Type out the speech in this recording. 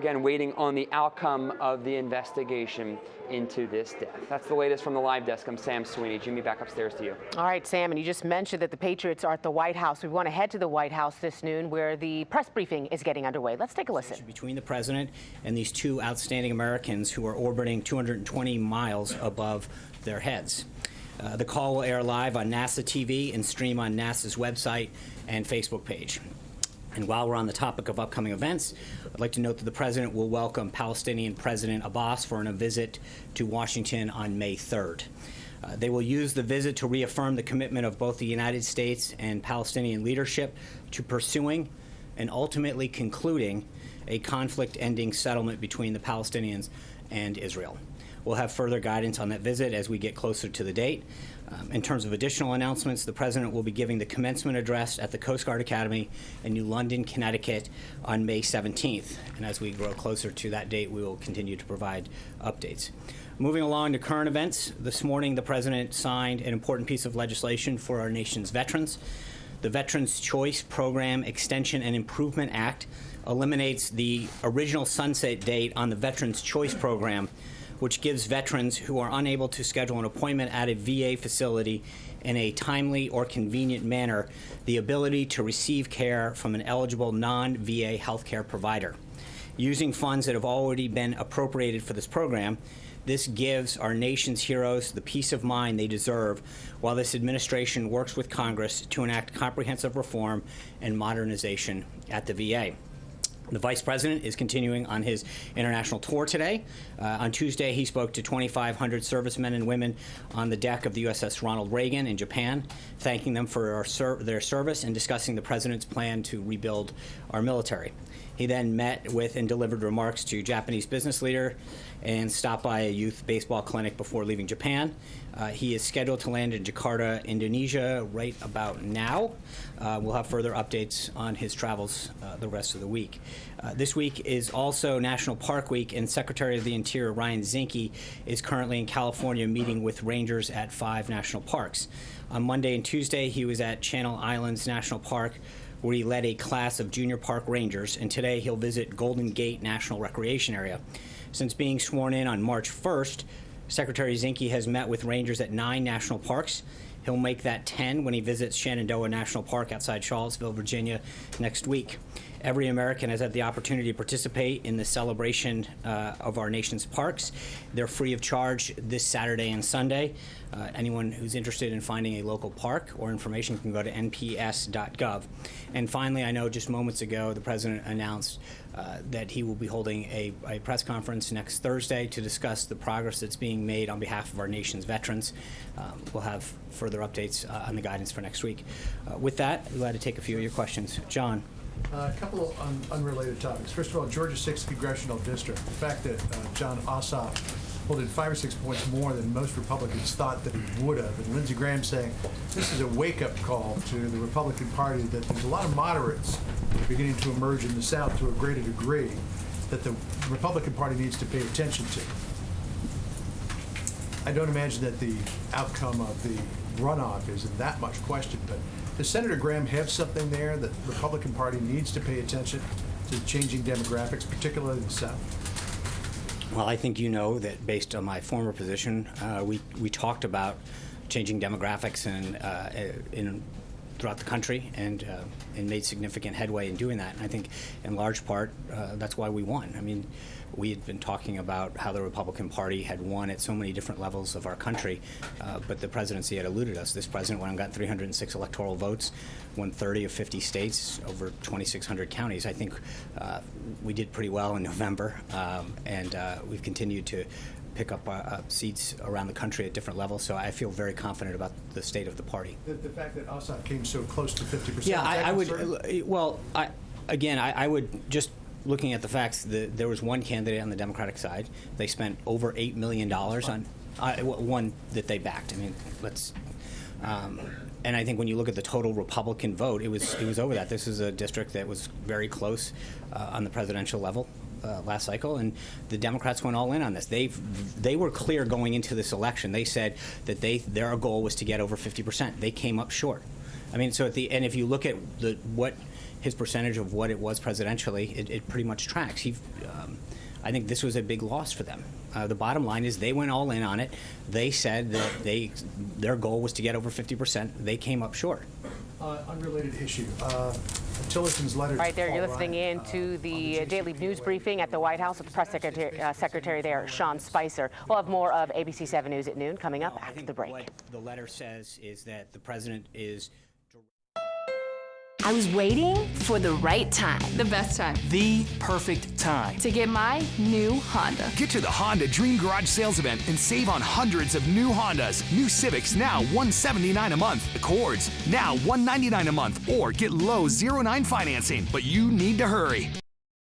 Again, waiting on the outcome of the investigation into this death. That's the latest from the live desk. I'm Sam Sweeney. Jimmy, back upstairs to you. All right, Sam, and you just mentioned that the Patriots are at the White House. We want to head to the White House this noon where the press briefing is getting underway. Let's take a listen. Between the president and these two outstanding Americans who are orbiting 220 miles above their heads. The call will air live on NASA TV and stream on NASA's website and Facebook page. And while we're on the topic of upcoming events, I'd like to note that the President will welcome Palestinian President Abbas for a visit to Washington on May 3rd. They will use the visit to reaffirm the commitment of both the United States and Palestinian leadership to pursuing and ultimately concluding a conflict-ending settlement between the Palestinians and Israel. We'll have further guidance on that visit as we get closer to the date. In terms of additional announcements, the President will be giving the commencement address at the Coast Guard Academy in New London, Connecticut on May 17th. And as we grow closer to that date, we will continue to provide updates. Moving along to current events, this morning the President signed an important piece of legislation for our nation's veterans. The Veterans Choice Program Extension and Improvement Act eliminates the original sunset date on the Veterans Choice Program, which gives veterans who are unable to schedule an appointment at a VA facility in a timely or convenient manner the ability to receive care from an eligible non-VA healthcare provider. Using funds that have already been appropriated for this program, this gives our nation's heroes the peace of mind they deserve while this administration works with Congress to enact comprehensive reform and modernization at the VA. The Vice President is continuing on his international tour today. On Tuesday, he spoke to 2,500 servicemen and women on the deck of the USS Ronald Reagan in Japan, thanking them for their service and discussing the President's plan to rebuild our military. He then met with and delivered remarks to Japanese business leader and stopped by a youth baseball clinic before leaving Japan. He is scheduled to land in Jakarta, Indonesia right about now. We'll have further updates on his travels the rest of the week. This week is also National Park Week, and Secretary of the Interior Ryan Zinke is currently in California meeting with rangers at 5 national parks. On Monday and Tuesday, he was at Channel Islands National Park, where he led a class of junior park rangers, and today he'll visit Golden Gate National Recreation Area. Since being sworn in on March 1st, Secretary Zinke has met with rangers at 9 national parks. He'll make that 10 when he visits Shenandoah National Park outside Charlottesville, Virginia, next week. Every American has had the opportunity to participate in the celebration of our nation's parks. They're free of charge this Saturday and Sunday. Anyone who's interested in finding a local park or information can go to nps.gov. And finally, I know just moments ago the President announced that he will be holding a press conference next Thursday to discuss the progress that's being made on behalf of our nation's veterans. We'll have further updates on the guidance for next week. With that, we'd like to take a few of your questions. John. A couple of unrelated topics. First of all, Georgia 6th Congressional District. The fact that John Ossoff pulled in 5 or 6 points more than most Republicans thought that he would have. And Lindsey Graham saying this is a wake-up call to the Republican Party that there's a lot of moderates beginning to emerge in the South to a greater degree that the Republican Party needs to pay attention to. I don't imagine that the outcome of the runoff is in that much question, but does Senator Graham have something there that the Republican Party needs to pay attention to changing demographics, particularly in the South? Well, I think you know that based on my former position, we talked about changing demographics and throughout the country and made significant headway in doing that. And I think in large part that's why we won. I mean, we had been talking about how the Republican Party had won at so many different levels of our country, but the presidency had eluded us. This president went and got 306 electoral votes, won 30 of 50 states, over 2,600 counties. I think we did pretty well in November, and we've continued to pick up seats around the country at different levels, so I feel very confident about the state of the party. The fact that Ossoff came so close to 50%. Yeah, I would. Well, I would just. Looking at the facts, there was one candidate on the Democratic side. They spent over $8 million on one that they backed. I mean, and I think when you look at the total Republican vote, it was over that. This is a district that was very close on the presidential level last cycle, and the Democrats went all in on this. They were clear going into this election. They said that their goal was to get over 50%. They came up short. I mean, so at the end, if you look at what his percentage of what it was presidentially, it pretty much tracks. I think this was a big loss for them. The bottom line is they went all in on it. They said that their goal was to get over 50%. They came up short. Unrelated issue. Tillerson's letter. Right there, you're Paul listening Ryan, in to on the daily news briefing at the White House with the press secretary there, Sean Spicer. We'll have more of ABC 7 News at noon coming up after the break. What the letter says is that the president is. I was waiting for the right time. The best time. The perfect time. To get my new Honda. Get to the Honda Dream Garage sales event and save on hundreds of new Hondas. New Civics now $179 a month. Accords now $199 a month. Or get low 0.9 financing. But you need to hurry.